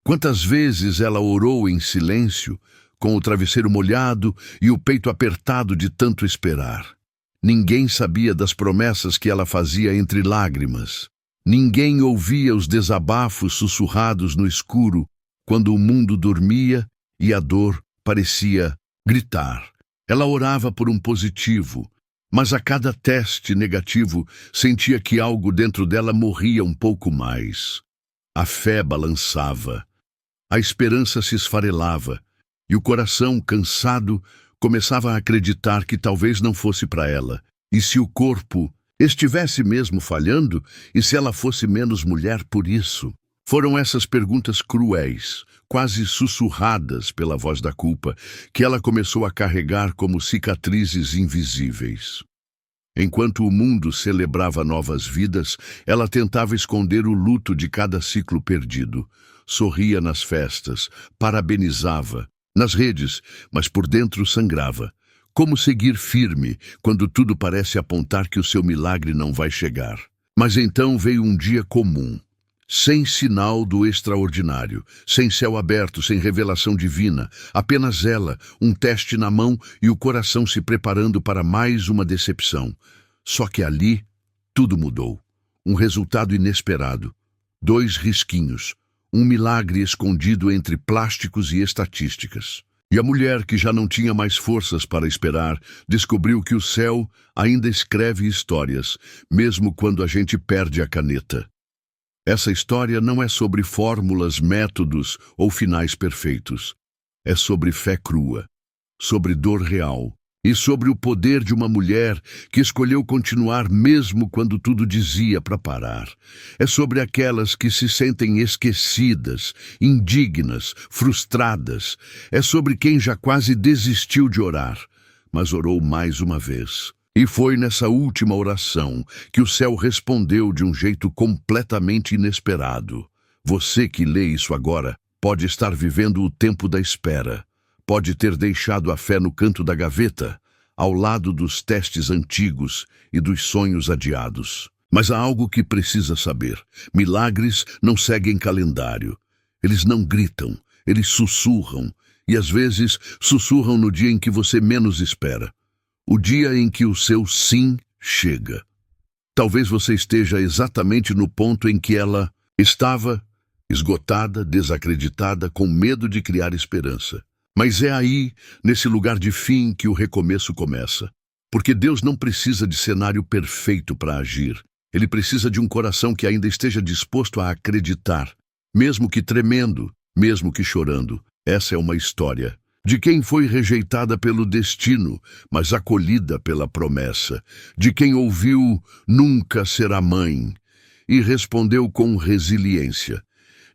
Quantas vezes ela orou em silêncio, com o travesseiro molhado e o peito apertado de tanto esperar. Ninguém sabia das promessas que ela fazia entre lágrimas. Ninguém ouvia os desabafos sussurrados no escuro, quando o mundo dormia e a dor parecia gritar. Ela orava por um positivo, mas a cada teste negativo sentia que algo dentro dela morria um pouco mais. A fé balançava, a esperança se esfarelava, e o coração, cansado, começava a acreditar que talvez não fosse para ela. E se o corpo estivesse mesmo falhando? E se ela fosse menos mulher por isso? Foram essas perguntas cruéis, quase sussurradas pela voz da culpa, que ela começou a carregar como cicatrizes invisíveis. Enquanto o mundo celebrava novas vidas, ela tentava esconder o luto de cada ciclo perdido. Sorria nas festas, parabenizava nas redes, mas por dentro sangrava. Como seguir firme quando tudo parece apontar que o seu milagre não vai chegar? Mas então veio um dia comum, sem sinal do extraordinário, sem céu aberto, sem revelação divina, apenas ela, um teste na mão e o coração se preparando para mais uma decepção. Só que ali, tudo mudou. Um resultado inesperado. 2 risquinhos. Um milagre escondido entre plásticos e estatísticas. E a mulher, que já não tinha mais forças para esperar, descobriu que o céu ainda escreve histórias, mesmo quando a gente perde a caneta. Essa história não é sobre fórmulas, métodos ou finais perfeitos. É sobre fé crua, sobre dor real e sobre o poder de uma mulher que escolheu continuar mesmo quando tudo dizia para parar. É sobre aquelas que se sentem esquecidas, indignas, frustradas. É sobre quem já quase desistiu de orar, mas orou mais uma vez. E foi nessa última oração que o céu respondeu de um jeito completamente inesperado. Você que lê isso agora pode estar vivendo o tempo da espera. Pode ter deixado a fé no canto da gaveta, ao lado dos testes antigos e dos sonhos adiados. Mas há algo que precisa saber. Milagres não seguem calendário. Eles não gritam, eles sussurram. E às vezes sussurram no dia em que você menos espera. O dia em que o seu sim chega. Talvez você esteja exatamente no ponto em que ela estava, esgotada, desacreditada, com medo de criar esperança. Mas é aí, nesse lugar de fim, que o recomeço começa. Porque Deus não precisa de cenário perfeito para agir. Ele precisa de um coração que ainda esteja disposto a acreditar, mesmo que tremendo, mesmo que chorando. Essa é uma história de quem foi rejeitada pelo destino, mas acolhida pela promessa. De quem ouviu "nunca será mãe" e respondeu com resiliência.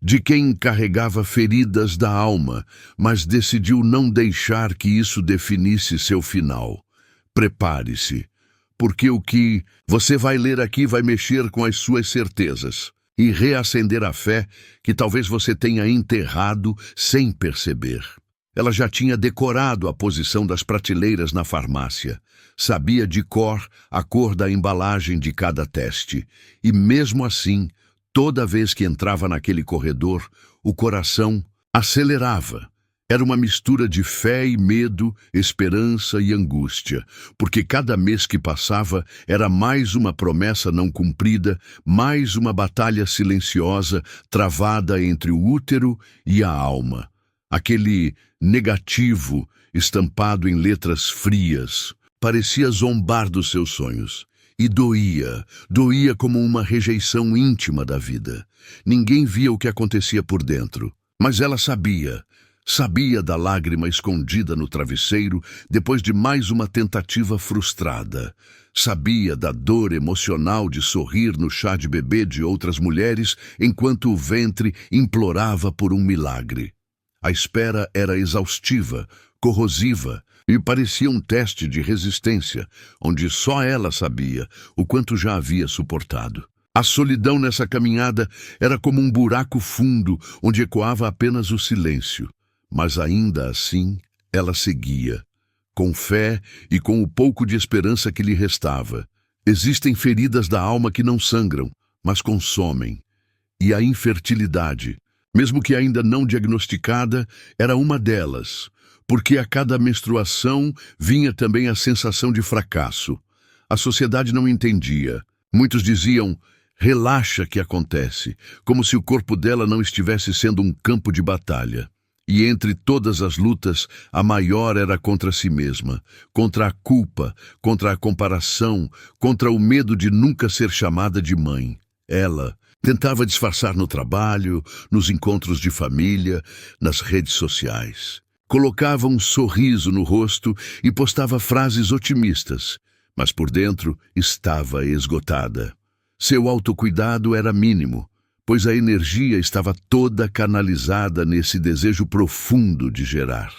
De quem carregava feridas da alma, mas decidiu não deixar que isso definisse seu final. Prepare-se, porque o que você vai ler aqui vai mexer com as suas certezas e reacender a fé que talvez você tenha enterrado sem perceber. Ela já tinha decorado a posição das prateleiras na farmácia, sabia de cor a cor da embalagem de cada teste, e mesmo assim, toda vez que entrava naquele corredor, o coração acelerava. Era uma mistura de fé e medo, esperança e angústia, porque cada mês que passava era mais uma promessa não cumprida, mais uma batalha silenciosa travada entre o útero e a alma. Aquele negativo estampado em letras frias parecia zombar dos seus sonhos. E doía como uma rejeição íntima da vida. Ninguém via o que acontecia por dentro, mas ela sabia da lágrima escondida no travesseiro depois de mais uma tentativa frustrada. Sabia da dor emocional de sorrir no chá de bebê de outras mulheres enquanto o ventre implorava por um milagre. A espera era exaustiva, corrosiva, e parecia um teste de resistência, onde só ela sabia o quanto já havia suportado. A solidão nessa caminhada era como um buraco fundo, onde ecoava apenas o silêncio. Mas ainda assim, ela seguia, com fé e com o pouco de esperança que lhe restava. Existem feridas da alma que não sangram, mas consomem. E a infertilidade, Mesmo que ainda não diagnosticada, era uma delas, porque a cada menstruação vinha também a sensação de fracasso. A sociedade não entendia. Muitos diziam: relaxa que acontece, como se o corpo dela não estivesse sendo um campo de batalha. E entre todas as lutas, a maior era contra si mesma, contra a culpa, contra a comparação, contra o medo de nunca ser chamada de mãe. Ela tentava disfarçar no trabalho, nos encontros de família, nas redes sociais. Colocava um sorriso no rosto e postava frases otimistas, mas por dentro estava esgotada. Seu autocuidado era mínimo, pois a energia estava toda canalizada nesse desejo profundo de gerar.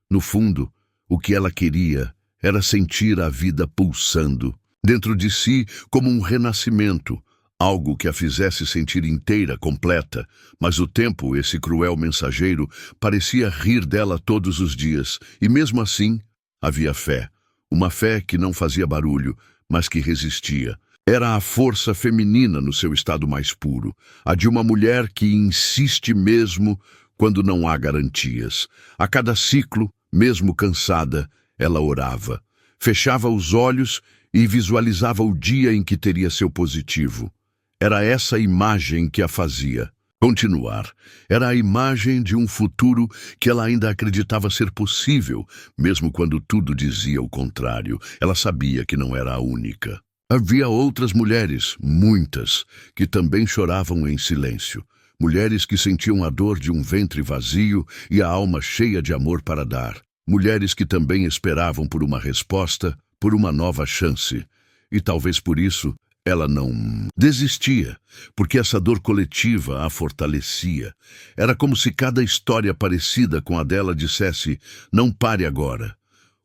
No fundo, o que ela queria era sentir a vida pulsando dentro de si como um renascimento, algo que a fizesse sentir inteira, completa, mas o tempo, esse cruel mensageiro, parecia rir dela todos os dias, e mesmo assim havia fé, uma fé que não fazia barulho, mas que resistia. Era a força feminina no seu estado mais puro, a de uma mulher que insiste mesmo quando não há garantias. A cada ciclo, mesmo cansada, ela orava, fechava os olhos e visualizava o dia em que teria seu positivo. Era essa imagem que a fazia continuar. Era a imagem de um futuro que ela ainda acreditava ser possível, mesmo quando tudo dizia o contrário. Ela sabia que não era a única. Havia outras mulheres, muitas, que também choravam em silêncio. Mulheres que sentiam a dor de um ventre vazio e a alma cheia de amor para dar. Mulheres que também esperavam por uma resposta, por uma nova chance. E talvez por isso ela não desistia, porque essa dor coletiva a fortalecia. Era como se cada história parecida com a dela dissesse: não pare agora.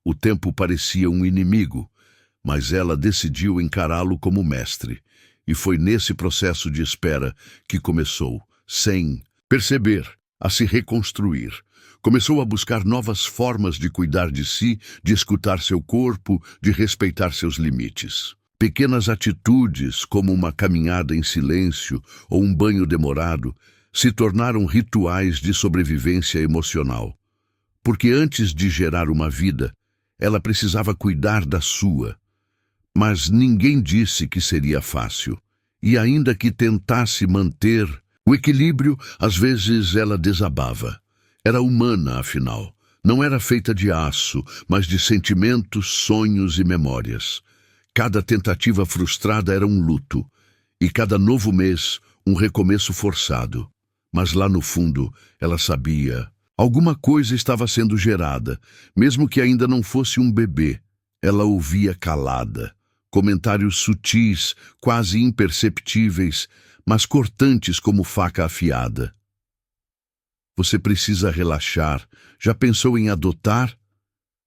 O tempo parecia um inimigo, mas ela decidiu encará-lo como mestre. E foi nesse processo de espera que começou, sem perceber, a se reconstruir. Começou a buscar novas formas de cuidar de si, de escutar seu corpo, de respeitar seus limites. Pequenas atitudes, como uma caminhada em silêncio ou um banho demorado, se tornaram rituais de sobrevivência emocional. Porque antes de gerar uma vida, ela precisava cuidar da sua. Mas ninguém disse que seria fácil. E ainda que tentasse manter o equilíbrio, às vezes ela desabava. Era humana, afinal. Não era feita de aço, mas de sentimentos, sonhos e memórias. Cada tentativa frustrada era um luto, e cada novo mês um recomeço forçado. Mas lá no fundo, ela sabia. Alguma coisa estava sendo gerada, mesmo que ainda não fosse um bebê. Ela ouvia calada. Comentários sutis, quase imperceptíveis, mas cortantes como faca afiada. Você precisa relaxar. Já pensou em adotar?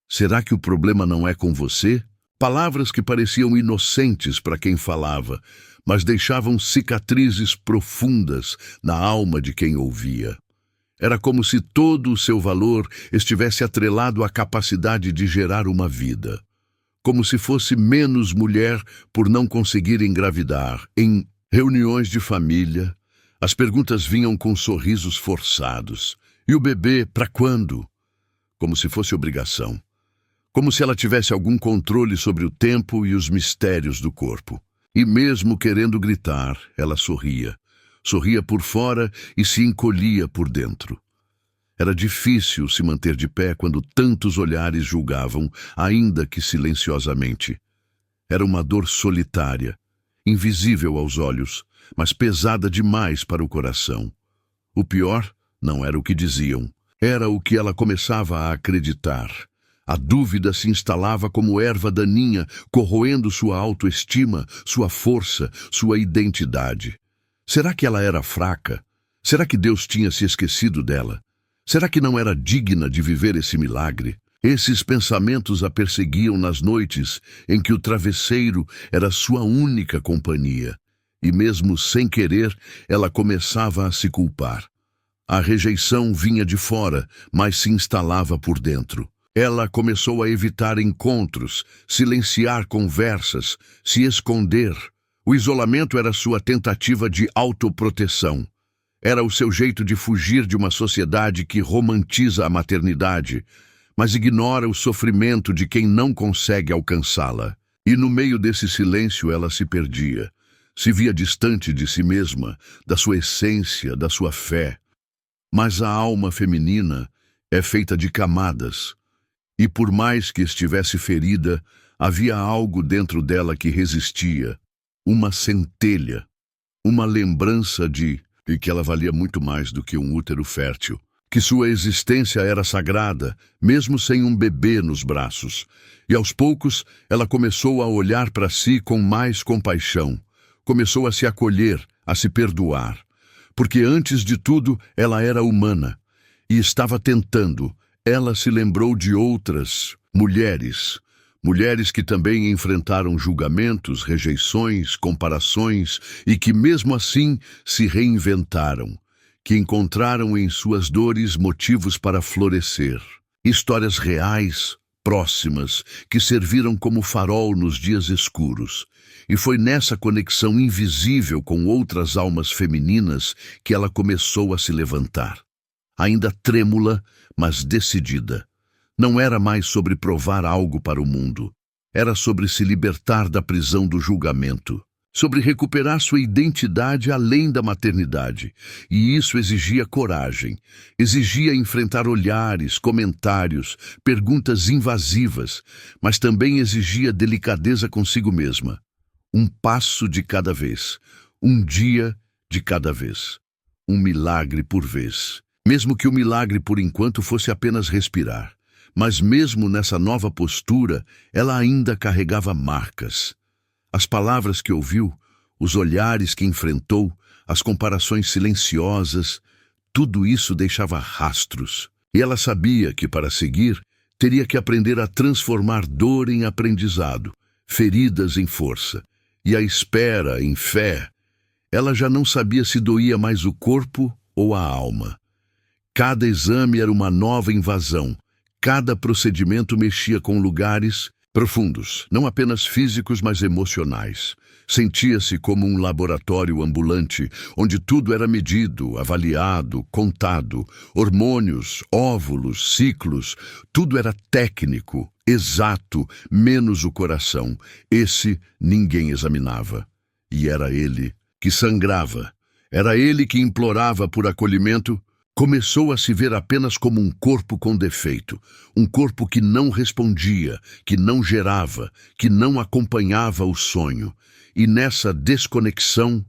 Será que o problema não é com você? Palavras que pareciam inocentes para quem falava, mas deixavam cicatrizes profundas na alma de quem ouvia. Era como se todo o seu valor estivesse atrelado à capacidade de gerar uma vida. Como se fosse menos mulher por não conseguir engravidar. Em reuniões de família, as perguntas vinham com sorrisos forçados. E o bebê, para quando? Como se fosse obrigação. Como se ela tivesse algum controle sobre o tempo e os mistérios do corpo. E mesmo querendo gritar, ela sorria. Sorria por fora e se encolhia por dentro. Era difícil se manter de pé quando tantos olhares julgavam, ainda que silenciosamente. Era uma dor solitária, invisível aos olhos, mas pesada demais para o coração. O pior não era o que diziam, era o que ela começava a acreditar. A dúvida se instalava como erva daninha, corroendo sua autoestima, sua força, sua identidade. Será que ela era fraca? Será que Deus tinha se esquecido dela? Será que não era digna de viver esse milagre? Esses pensamentos a perseguiam nas noites em que o travesseiro era sua única companhia. E mesmo sem querer, ela começava a se culpar. A rejeição vinha de fora, mas se instalava por dentro. Ela começou a evitar encontros, silenciar conversas, se esconder. O isolamento era sua tentativa de autoproteção. Era o seu jeito de fugir de uma sociedade que romantiza a maternidade, mas ignora o sofrimento de quem não consegue alcançá-la. E no meio desse silêncio ela se perdia. Se via distante de si mesma, da sua essência, da sua fé. Mas a alma feminina é feita de camadas, e por mais que estivesse ferida, havia algo dentro dela que resistia, uma centelha, uma lembrança e que ela valia muito mais do que um útero fértil, que sua existência era sagrada, mesmo sem um bebê nos braços. E aos poucos ela começou a olhar para si com mais compaixão, começou a se acolher, a se perdoar, porque antes de tudo ela era humana e estava tentando. Ela se lembrou de outras mulheres que também enfrentaram julgamentos, rejeições, comparações e que mesmo assim se reinventaram, que encontraram em suas dores motivos para florescer. Histórias reais, próximas, que serviram como farol nos dias escuros. E foi nessa conexão invisível com outras almas femininas que ela começou a se levantar. Ainda trêmula, mas decidida. Não era mais sobre provar algo para o mundo. Era sobre se libertar da prisão do julgamento. Sobre recuperar sua identidade além da maternidade. E isso exigia coragem. Exigia enfrentar olhares, comentários, perguntas invasivas, mas também exigia delicadeza consigo mesma. Um passo de cada vez. Um dia de cada vez. Um milagre por vez. Mesmo que o milagre por enquanto fosse apenas respirar. Mas mesmo nessa nova postura, ela ainda carregava marcas. As palavras que ouviu, os olhares que enfrentou, as comparações silenciosas, tudo isso deixava rastros. E ela sabia que para seguir, teria que aprender a transformar dor em aprendizado, feridas em força, e a espera em fé. Ela já não sabia se doía mais o corpo ou a alma. Cada exame era uma nova invasão. Cada procedimento mexia com lugares profundos, não apenas físicos, mas emocionais. Sentia-se como um laboratório ambulante, onde tudo era medido, avaliado, contado. Hormônios, óvulos, ciclos, tudo era técnico, exato, menos o coração. Esse ninguém examinava. E era ele que sangrava. Era ele que implorava por acolhimento. Começou a se ver apenas como um corpo com defeito, um corpo que não respondia, que não gerava, que não acompanhava o sonho. E nessa desconexão,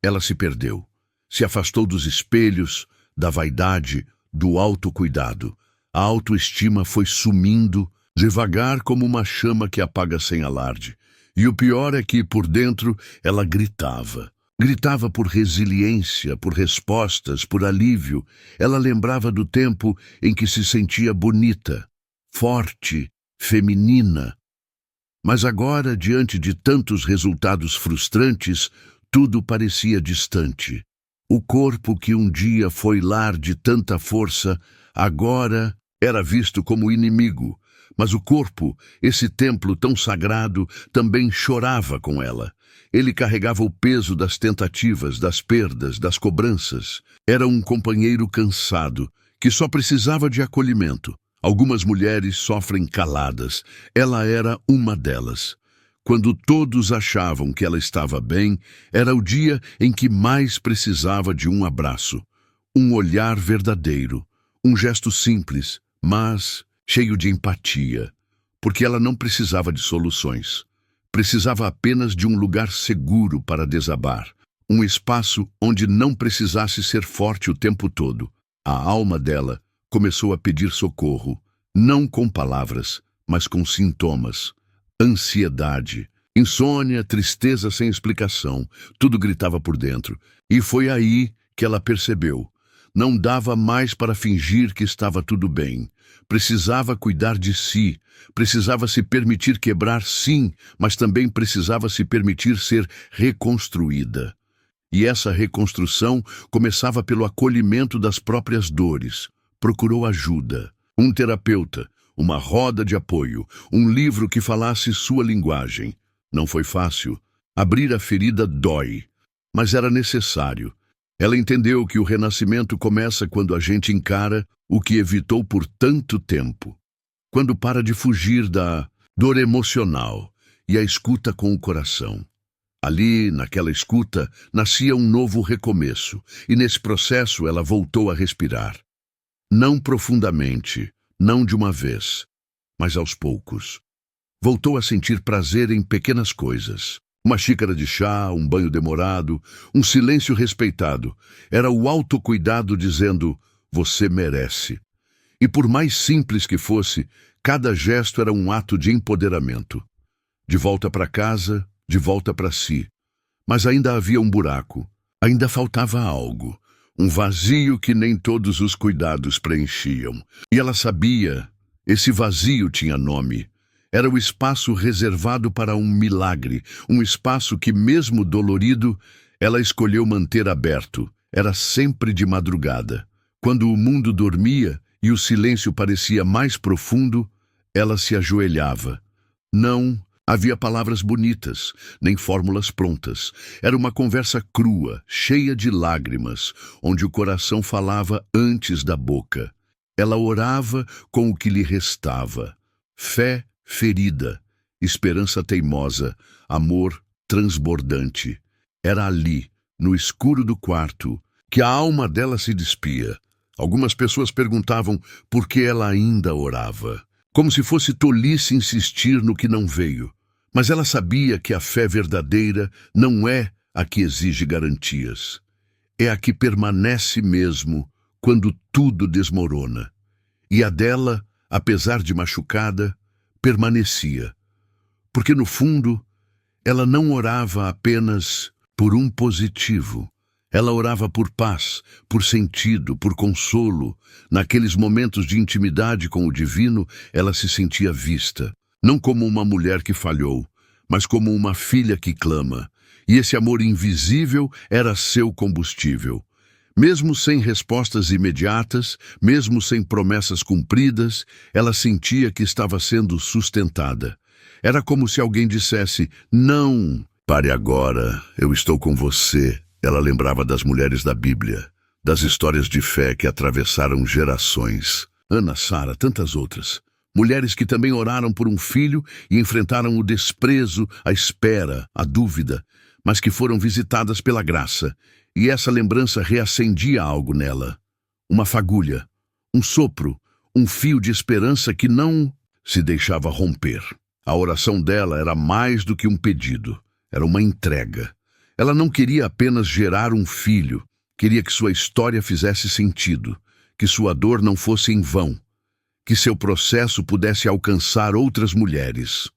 ela se perdeu. Se afastou dos espelhos, da vaidade, do autocuidado. A autoestima foi sumindo, devagar como uma chama que apaga sem alarde. E o pior é que, por dentro, ela gritava. Gritava por resiliência, por respostas, por alívio. Ela lembrava do tempo em que se sentia bonita, forte, feminina. Mas agora, diante de tantos resultados frustrantes, tudo parecia distante. O corpo que um dia foi lar de tanta força, agora era visto como inimigo. Mas o corpo, esse templo tão sagrado, também chorava com ela. Ele carregava o peso das tentativas, das perdas, das cobranças. Era um companheiro cansado, que só precisava de acolhimento. Algumas mulheres sofrem caladas. Ela era uma delas. Quando todos achavam que ela estava bem, era o dia em que mais precisava de um abraço. Um olhar verdadeiro. Um gesto simples, mas cheio de empatia. Porque ela não precisava de soluções. Precisava apenas de um lugar seguro para desabar. Um espaço onde não precisasse ser forte o tempo todo. A alma dela começou a pedir socorro, não com palavras, mas com sintomas. Ansiedade, insônia, tristeza sem explicação, tudo gritava por dentro. E foi aí que ela percebeu. Não dava mais para fingir que estava tudo bem. Precisava cuidar de si, precisava se permitir quebrar, sim, mas também precisava se permitir ser reconstruída. E essa reconstrução começava pelo acolhimento das próprias dores. Procurou ajuda, um terapeuta, uma roda de apoio, um livro que falasse sua linguagem. Não foi fácil. Abrir a ferida dói, mas era necessário. Ela entendeu que o renascimento começa quando a gente encara o que evitou por tanto tempo, quando para de fugir da dor emocional e a escuta com o coração. Ali, naquela escuta, nascia um novo recomeço, e nesse processo ela voltou a respirar. Não profundamente, não de uma vez, mas aos poucos. Voltou a sentir prazer em pequenas coisas. Uma xícara de chá, um banho demorado, um silêncio respeitado. Era o autocuidado dizendo, você merece. E por mais simples que fosse, cada gesto era um ato de empoderamento. De volta para casa, de volta para si. Mas ainda havia um buraco, ainda faltava algo, um vazio que nem todos os cuidados preenchiam. E ela sabia, esse vazio tinha nome. Era o espaço reservado para um milagre, um espaço que, mesmo dolorido, ela escolheu manter aberto. Era sempre de madrugada. Quando o mundo dormia e o silêncio parecia mais profundo, ela se ajoelhava. Não havia palavras bonitas, nem fórmulas prontas. Era uma conversa crua, cheia de lágrimas, onde o coração falava antes da boca. Ela orava com o que lhe restava. Fé ferida, esperança teimosa, amor transbordante. Era ali, no escuro do quarto, que a alma dela se despia. Algumas pessoas perguntavam por que ela ainda orava, como se fosse tolice insistir no que não veio. Mas ela sabia que a fé verdadeira não é a que exige garantias. É a que permanece mesmo quando tudo desmorona. E a dela, apesar de machucada, permanecia. Porque, no fundo, ela não orava apenas por um positivo. Ela orava por paz, por sentido, por consolo. Naqueles momentos de intimidade com o divino, ela se sentia vista. Não como uma mulher que falhou, mas como uma filha que clama. E esse amor invisível era seu combustível. Mesmo sem respostas imediatas, mesmo sem promessas cumpridas, ela sentia que estava sendo sustentada. Era como se alguém dissesse, não, pare agora, eu estou com você. Ela lembrava das mulheres da Bíblia, das histórias de fé que atravessaram gerações. Ana, Sara, tantas outras. Mulheres que também oraram por um filho e enfrentaram o desprezo, a espera, a dúvida, mas que foram visitadas pela graça. E essa lembrança reacendia algo nela. Uma fagulha, um sopro, um fio de esperança que não se deixava romper. A oração dela era mais do que um pedido, era uma entrega. Ela não queria apenas gerar um filho, queria que sua história fizesse sentido, que sua dor não fosse em vão, que seu processo pudesse alcançar outras mulheres.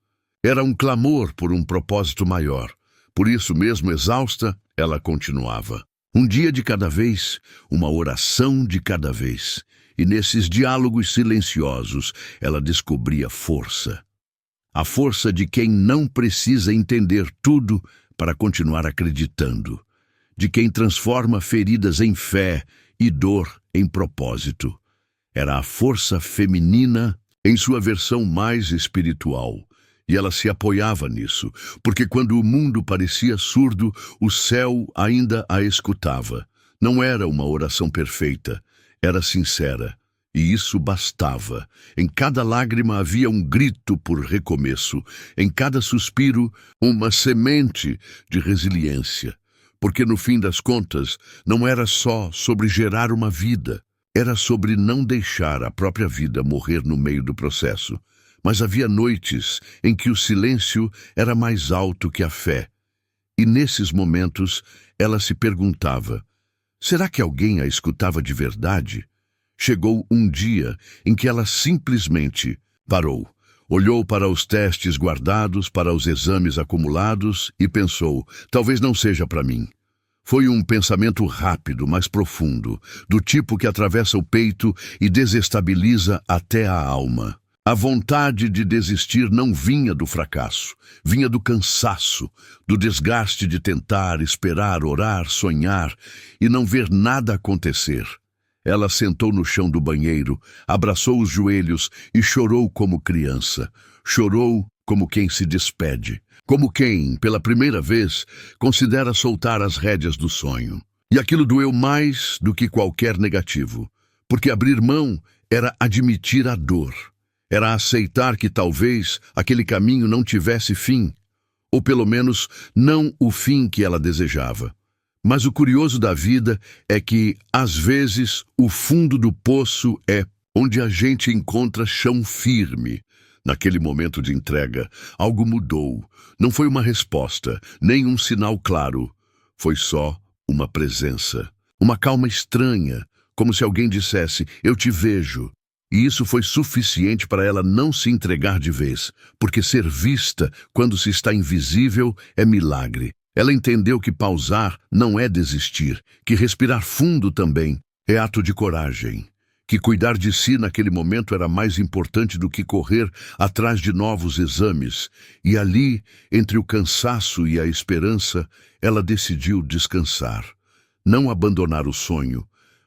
Era um clamor por um propósito maior. Por isso, mesmo exausta, ela continuava. Um dia de cada vez, uma oração de cada vez. E nesses diálogos silenciosos, ela descobria força. A força de quem não precisa entender tudo para continuar acreditando. De quem transforma feridas em fé e dor em propósito. Era a força feminina em sua versão mais espiritual. E ela se apoiava nisso, porque quando o mundo parecia surdo, o céu ainda a escutava. Não era uma oração perfeita, era sincera. E isso bastava. Em cada lágrima havia um grito por recomeço. Em cada suspiro, uma semente de resiliência. Porque no fim das contas, não era só sobre gerar uma vida. Era sobre não deixar a própria vida morrer no meio do processo. Mas havia noites em que o silêncio era mais alto que a fé. E nesses momentos, ela se perguntava, será que alguém a escutava de verdade? Chegou um dia em que ela simplesmente parou. Olhou para os testes guardados, para os exames acumulados e pensou, talvez não seja para mim. Foi um pensamento rápido, mas profundo, do tipo que atravessa o peito e desestabiliza até a alma. A vontade de desistir não vinha do fracasso, vinha do cansaço, do desgaste de tentar, esperar, orar, sonhar e não ver nada acontecer. Ela sentou no chão do banheiro, abraçou os joelhos e chorou como criança. Chorou como quem se despede, como quem, pela primeira vez, considera soltar as rédeas do sonho. E aquilo doeu mais do que qualquer negativo, porque abrir mão era admitir a dor, era aceitar que talvez aquele caminho não tivesse fim, ou pelo menos não o fim que ela desejava. Mas o curioso da vida é que, às vezes, o fundo do poço é onde a gente encontra chão firme. Naquele momento de entrega, algo mudou. Não foi uma resposta, nem um sinal claro. Foi só uma presença. Uma calma estranha, como se alguém dissesse, eu te vejo. E isso foi suficiente para ela não se entregar de vez, porque ser vista, quando se está invisível, é milagre. Ela entendeu que pausar não é desistir, que respirar fundo também é ato de coragem, que cuidar de si naquele momento era mais importante do que correr atrás de novos exames. E ali, entre o cansaço e a esperança, ela decidiu descansar. Não abandonar o sonho,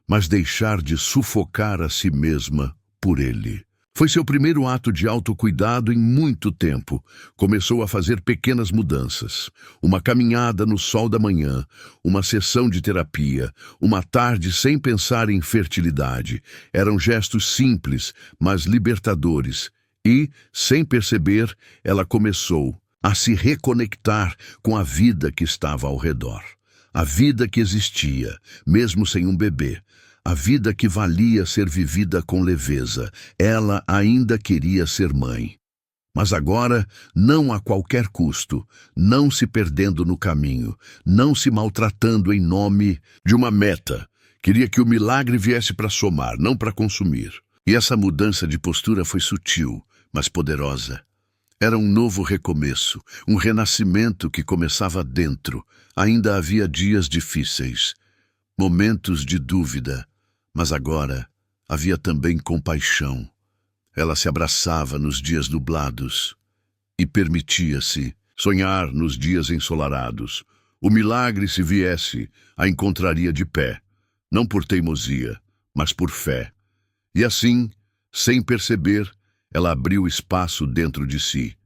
mas deixar de sufocar a si mesma por ele. Foi seu primeiro ato de autocuidado em muito tempo. Começou a fazer pequenas mudanças. Uma caminhada no sol da manhã, uma sessão de terapia, uma tarde sem pensar em fertilidade. Eram gestos simples, mas libertadores. E, sem perceber, ela começou a se reconectar com a vida que estava ao redor. A vida que existia, mesmo sem um bebê. A vida que valia ser vivida com leveza. Ela ainda queria ser mãe. Mas agora, não a qualquer custo, não se perdendo no caminho, não se maltratando em nome de uma meta. Queria que o milagre viesse para somar, não para consumir. E essa mudança de postura foi sutil, mas poderosa. Era um novo recomeço, um renascimento que começava dentro. Ainda havia dias difíceis, momentos de dúvida, mas agora havia também compaixão. Ela se abraçava nos dias nublados e permitia-se sonhar nos dias ensolarados. O milagre, se viesse, a encontraria de pé, não por teimosia, mas por fé. E assim, sem perceber, ela abriu espaço dentro de si,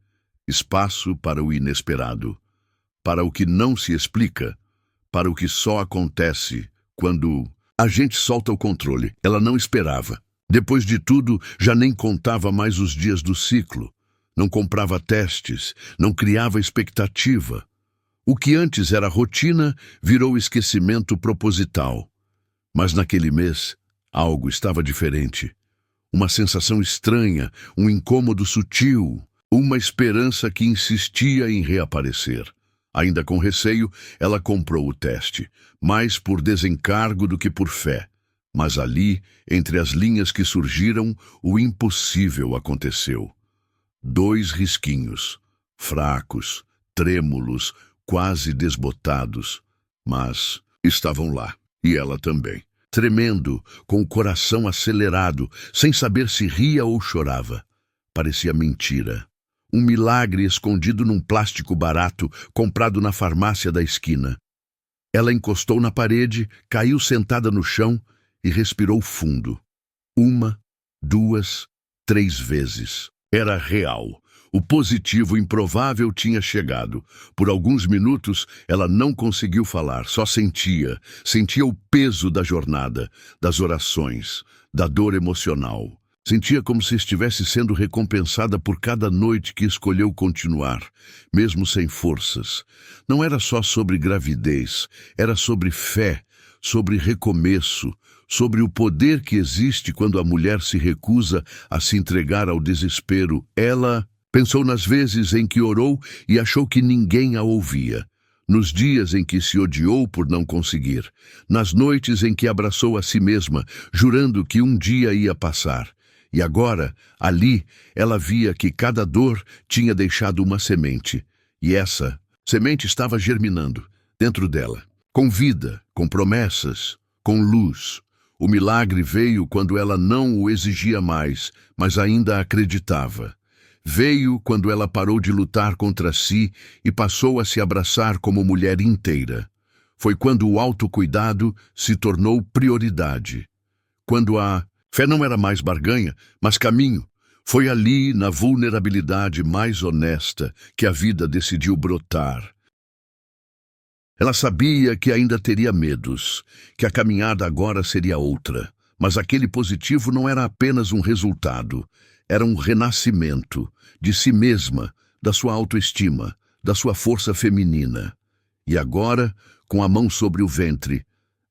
espaço para o inesperado, para o que não se explica, para o que só acontece quando a gente solta o controle. Ela não esperava. Depois de tudo, já nem contava mais os dias do ciclo. Não comprava testes, não criava expectativa. O que antes era rotina virou esquecimento proposital. Mas naquele mês, algo estava diferente. Uma sensação estranha, um incômodo sutil, uma esperança que insistia em reaparecer. Ainda com receio, ela comprou o teste, mais por desencargo do que por fé. Mas ali, entre as linhas que surgiram, o impossível aconteceu. 2 risquinhos, fracos, trêmulos, quase desbotados, mas estavam lá, e ela também. Tremendo, com o coração acelerado, sem saber se ria ou chorava. Parecia mentira. Um milagre escondido num plástico barato comprado na farmácia da esquina. Ela encostou na parede, caiu sentada no chão e respirou fundo. 1, 2, 3 vezes. Era real. O positivo improvável tinha chegado. Por alguns minutos, ela não conseguiu falar, só sentia. Sentia o peso da jornada, das orações, da dor emocional. Sentia como se estivesse sendo recompensada por cada noite que escolheu continuar, mesmo sem forças. Não era só sobre gravidez, era sobre fé, sobre recomeço, sobre o poder que existe quando a mulher se recusa a se entregar ao desespero. Ela pensou nas vezes em que orou e achou que ninguém a ouvia. Nos dias em que se odiou por não conseguir. Nas noites em que abraçou a si mesma, jurando que um dia ia passar. E agora, ali, ela via que cada dor tinha deixado uma semente. E essa semente estava germinando dentro dela, com vida, com promessas, com luz. O milagre veio quando ela não o exigia mais, mas ainda acreditava. Veio quando ela parou de lutar contra si e passou a se abraçar como mulher inteira. Foi quando o autocuidado se tornou prioridade. Quando a fé não era mais barganha, mas caminho. Foi ali, na vulnerabilidade mais honesta, que a vida decidiu brotar. Ela sabia que ainda teria medos, que a caminhada agora seria outra, mas aquele positivo não era apenas um resultado, era um renascimento de si mesma, da sua autoestima, da sua força feminina. E agora, com a mão sobre o ventre,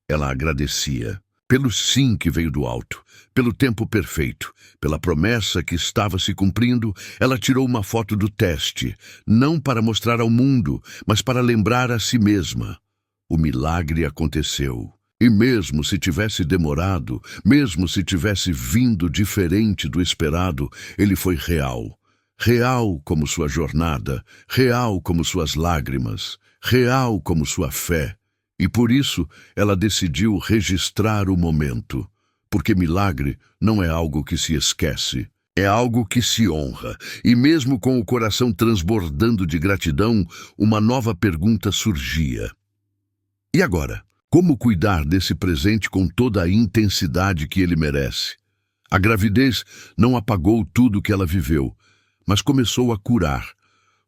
ela agradecia pelo sim que veio do alto, pelo tempo perfeito, pela promessa que estava se cumprindo. Ela tirou uma foto do teste, não para mostrar ao mundo, mas para lembrar a si mesma. O milagre aconteceu. E mesmo se tivesse demorado, mesmo se tivesse vindo diferente do esperado, ele foi real. Real como sua jornada, real como suas lágrimas, real como sua fé. E por isso ela decidiu registrar o momento, porque milagre não é algo que se esquece, é algo que se honra. E mesmo com o coração transbordando de gratidão, uma nova pergunta surgia. E agora? Como cuidar desse presente com toda a intensidade que ele merece? A gravidez não apagou tudo que ela viveu, mas começou a curar.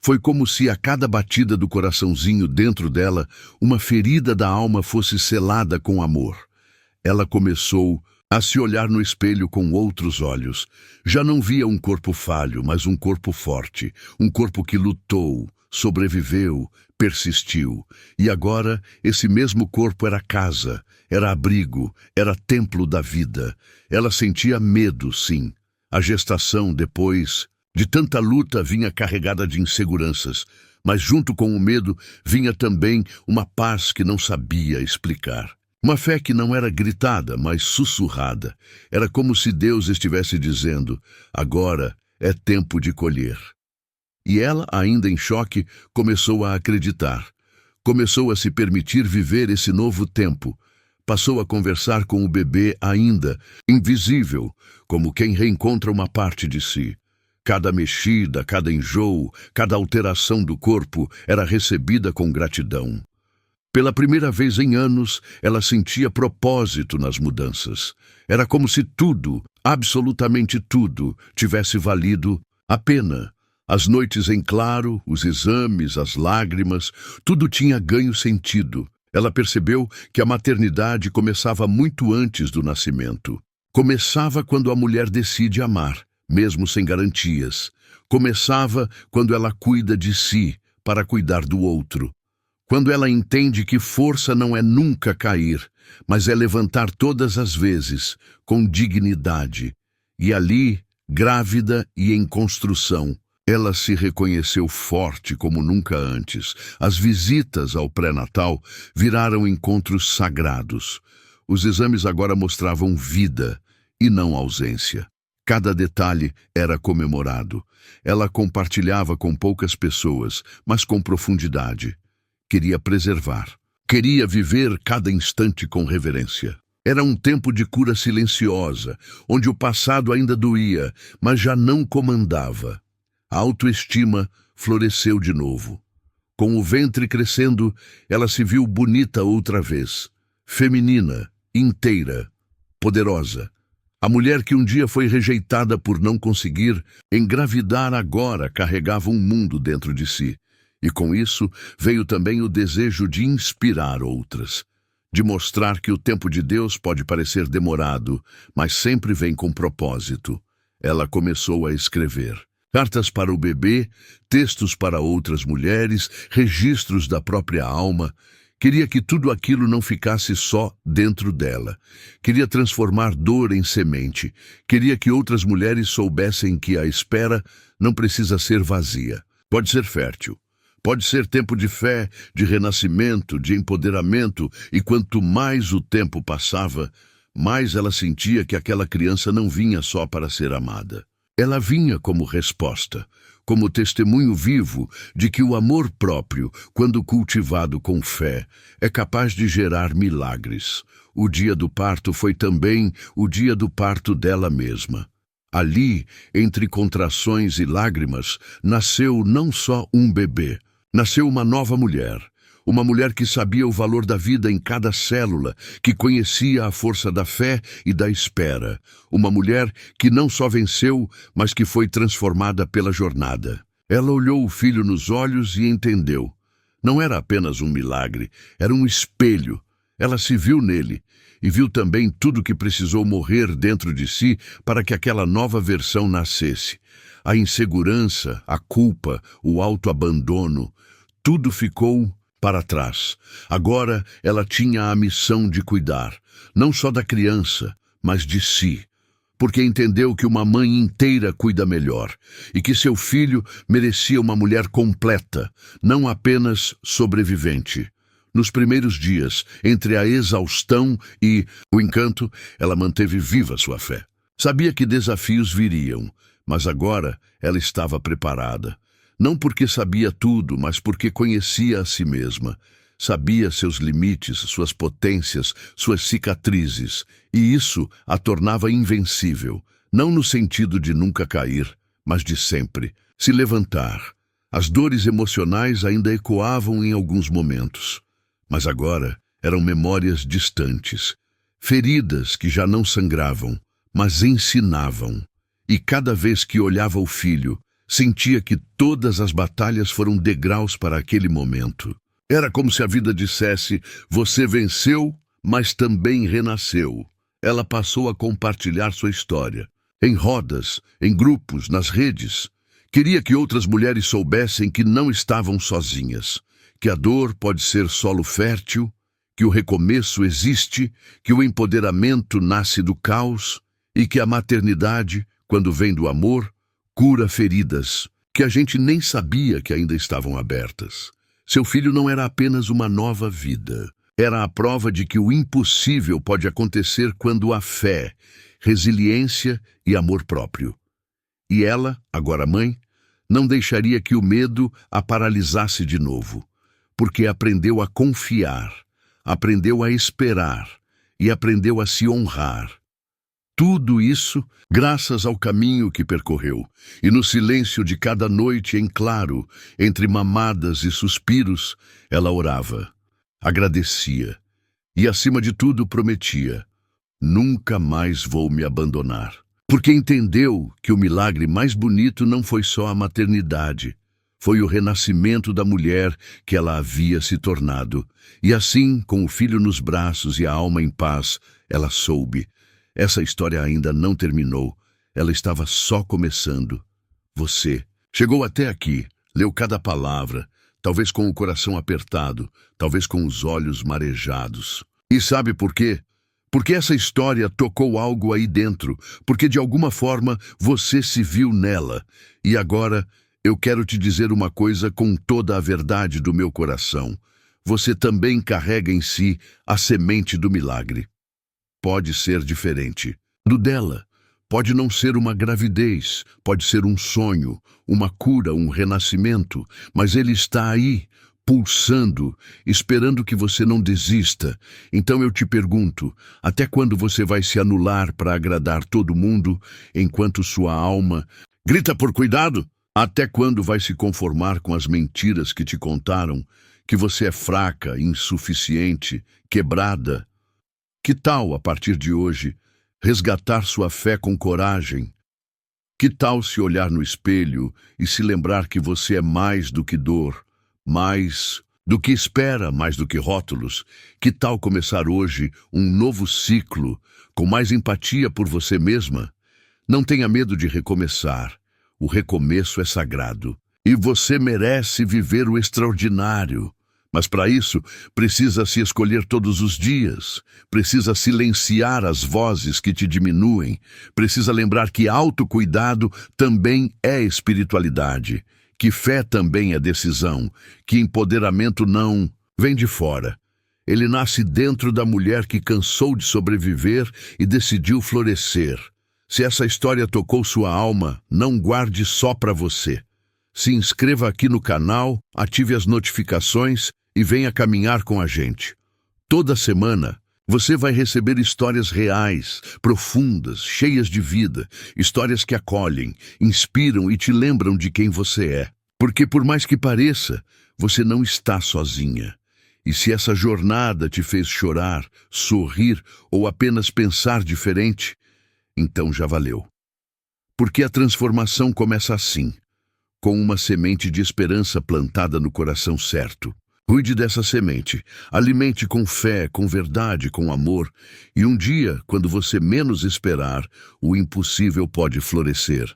Foi como se a cada batida do coraçãozinho dentro dela, uma ferida da alma fosse selada com amor. Ela começou a se olhar no espelho com outros olhos. Já não via um corpo falho, mas um corpo forte, um corpo que lutou, sobreviveu, persistiu. E agora, esse mesmo corpo era casa, era abrigo, era templo da vida. Ela sentia medo, sim. A gestação, depois de tanta luta, vinha carregada de inseguranças, mas junto com o medo vinha também uma paz que não sabia explicar. Uma fé que não era gritada, mas sussurrada. Era como se Deus estivesse dizendo: agora é tempo de colher. E ela, ainda em choque, começou a acreditar. Começou a se permitir viver esse novo tempo. Passou a conversar com o bebê ainda, invisível, como quem reencontra uma parte de si. Cada mexida, cada enjoo, cada alteração do corpo era recebida com gratidão. Pela primeira vez em anos, ela sentia propósito nas mudanças. Era como se tudo, absolutamente tudo, tivesse valido a pena. As noites em claro, os exames, as lágrimas, tudo tinha ganho sentido. Ela percebeu que a maternidade começava muito antes do nascimento. Começava quando a mulher decide amar, mesmo sem garantias. Começava quando ela cuida de si para cuidar do outro. Quando ela entende que força não é nunca cair, mas é levantar todas as vezes, com dignidade. E ali, grávida e em construção, ela se reconheceu forte como nunca antes. As visitas ao pré-natal viraram encontros sagrados. Os exames agora mostravam vida e não ausência. Cada detalhe era comemorado. Ela compartilhava com poucas pessoas, mas com profundidade. Queria preservar. Queria viver cada instante com reverência. Era um tempo de cura silenciosa, onde o passado ainda doía, mas já não comandava. A autoestima floresceu de novo. Com o ventre crescendo, ela se viu bonita outra vez. Feminina, inteira, poderosa. A mulher que um dia foi rejeitada por não conseguir engravidar agora carregava um mundo dentro de si. E com isso veio também o desejo de inspirar outras, de mostrar que o tempo de Deus pode parecer demorado, mas sempre vem com propósito. Ela começou a escrever cartas para o bebê, textos para outras mulheres, registros da própria alma. Queria que tudo aquilo não ficasse só dentro dela. Queria transformar dor em semente. Queria que outras mulheres soubessem que a espera não precisa ser vazia. Pode ser fértil. Pode ser tempo de fé, de renascimento, de empoderamento, e quanto mais o tempo passava, mais ela sentia que aquela criança não vinha só para ser amada. Ela vinha como resposta, como testemunho vivo de que o amor próprio, quando cultivado com fé, é capaz de gerar milagres. O dia do parto foi também o dia do parto dela mesma. Ali, entre contrações e lágrimas, nasceu não só um bebê, nasceu uma nova mulher. Uma mulher que sabia o valor da vida em cada célula, que conhecia a força da fé e da espera. Uma mulher que não só venceu, mas que foi transformada pela jornada. Ela olhou o filho nos olhos e entendeu. Não era apenas um milagre, era um espelho. Ela se viu nele e viu também tudo que precisou morrer dentro de si para que aquela nova versão nascesse. A insegurança, a culpa, o autoabandono, tudo ficou para trás. Agora ela tinha a missão de cuidar, não só da criança, mas de si. Porque entendeu que uma mãe inteira cuida melhor e que seu filho merecia uma mulher completa, não apenas sobrevivente. Nos primeiros dias, entre a exaustão e o encanto, ela manteve viva sua fé. Sabia que desafios viriam, mas agora ela estava preparada. Não porque sabia tudo, mas porque conhecia a si mesma. Sabia seus limites, suas potências, suas cicatrizes, e isso a tornava invencível, não no sentido de nunca cair, mas de sempre se levantar. As dores emocionais ainda ecoavam em alguns momentos, mas agora eram memórias distantes, feridas que já não sangravam, mas ensinavam. E cada vez que olhava o filho, sentia que todas as batalhas foram degraus para aquele momento. Era como se a vida dissesse: você venceu, mas também renasceu. Ela passou a compartilhar sua história. Em rodas, em grupos, nas redes. Queria que outras mulheres soubessem que não estavam sozinhas. Que a dor pode ser solo fértil, que o recomeço existe, que o empoderamento nasce do caos e que a maternidade, quando vem do amor, cura feridas que a gente nem sabia que ainda estavam abertas. Seu filho não era apenas uma nova vida. Era a prova de que o impossível pode acontecer quando há fé, resiliência e amor próprio. E ela, agora mãe, não deixaria que o medo a paralisasse de novo, porque aprendeu a confiar, aprendeu a esperar e aprendeu a se honrar. Tudo isso graças ao caminho que percorreu, e no silêncio de cada noite em claro, entre mamadas e suspiros, ela orava, agradecia e, acima de tudo, prometia: nunca mais vou me abandonar. Porque entendeu que o milagre mais bonito não foi só a maternidade, foi o renascimento da mulher que ela havia se tornado. E assim, com o filho nos braços e a alma em paz, ela soube: essa história ainda não terminou, ela estava só começando. Você chegou até aqui, leu cada palavra, talvez com o coração apertado, talvez com os olhos marejados. E sabe por quê? Porque essa história tocou algo aí dentro, porque de alguma forma você se viu nela. E agora eu quero te dizer uma coisa com toda a verdade do meu coração. Você também carrega em si a semente do milagre. Pode ser diferente do dela. Pode não ser uma gravidez, pode ser um sonho, uma cura, um renascimento, mas ele está aí, pulsando, esperando que você não desista. Então eu te pergunto, até quando você vai se anular para agradar todo mundo, enquanto sua alma grita por cuidado? Até quando vai se conformar com as mentiras que te contaram, que você é fraca, insuficiente, quebrada? Que tal, a partir de hoje, resgatar sua fé com coragem? Que tal se olhar no espelho e se lembrar que você é mais do que dor, mais do que espera, mais do que rótulos? Que tal começar hoje um novo ciclo, com mais empatia por você mesma? Não tenha medo de recomeçar. O recomeço é sagrado. E você merece viver o extraordinário. Mas para isso, precisa se escolher todos os dias, precisa silenciar as vozes que te diminuem, precisa lembrar que autocuidado também é espiritualidade, que fé também é decisão, que empoderamento não vem de fora. Ele nasce dentro da mulher que cansou de sobreviver e decidiu florescer. Se essa história tocou sua alma, não guarde só para você. Se inscreva aqui no canal, ative as notificações e venha caminhar com a gente. Toda semana, você vai receber histórias reais, profundas, cheias de vida, histórias que acolhem, inspiram e te lembram de quem você é. Porque por mais que pareça, você não está sozinha. E se essa jornada te fez chorar, sorrir ou apenas pensar diferente, então já valeu. Porque a transformação começa assim, com uma semente de esperança plantada no coração certo. Cuide dessa semente, alimente com fé, com verdade, com amor, e um dia, quando você menos esperar, o impossível pode florescer.